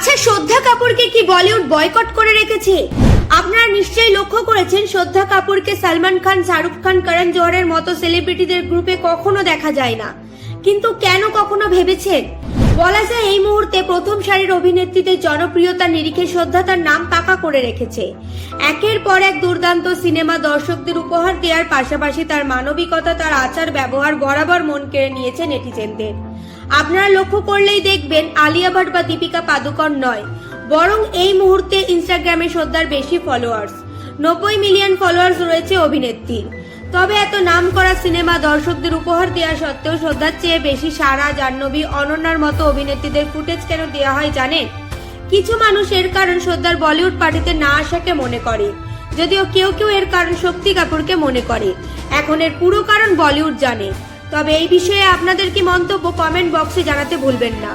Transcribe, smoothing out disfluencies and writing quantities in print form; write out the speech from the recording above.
আচ্ছা, শ্রদ্ধা কাপুরকে কি বলিউড বয়কট করে রেখেছে? আপনারা নিশ্চয়ই লক্ষ্য করেছেন, শ্রদ্ধা কাপুরকে সালমান খান, শাহরুখ খান, করণ জোহরের মতো সেলিব্রিটিদের গ্রুপে কখনো দেখা যায় না। কিন্তু কেন কখনো ভেবেছেন? বলা যায় এই মুহূর্তে প্রথম সারির অভিনেত্রীদের জনপ্রিয়তার নিরিখে শ্রদ্ধা তার নাম পাকা করে রেখেছে। একের পর এক দুর্দান্ত সিনেমা দর্শকদের উপহার দেওয়ার পাশাপাশি তার মানবিকতা, তার আচার ব্যবহার বরাবর মন কেড়ে নিয়েছে নেটিজেনদের। আপনারা লক্ষ্য করলেই দেখবেন, আলিয়া ভাট বা দীপিকা পাদুকণ নয়, বরং এই মুহূর্তে ইনস্টাগ্রামে শ্রদ্ধার বেশি ফলোয়ার্স, 90 মিলিয়ন ফলোয়ার্স রয়েছে অভিনেত্রীর। তবে এত নাম করা সিনেমা দর্শকদের উপহার দেওয়া সত্ত্বেও শ্রদ্ধার চেয়ে বেশি সারা, জাহ্নবী, অনন্যার মতো অভিনেত্রীদের ফুটেজ কেন দেওয়া হয় জানেন? কিছু মানুষ এর কারণ শ্রদ্ধার বলিউড পার্টিতে না আসাকে মনে করে, যদিও কেউ কেউ এর কারণ শক্তি কাপুরকে মনে করে। এখন এর পুরো কারণ বলিউড জানে। তবে এই বিষয়ে আপনাদের কি মন্তব্য কমেন্ট বক্সে জানাতে ভুলবেন না।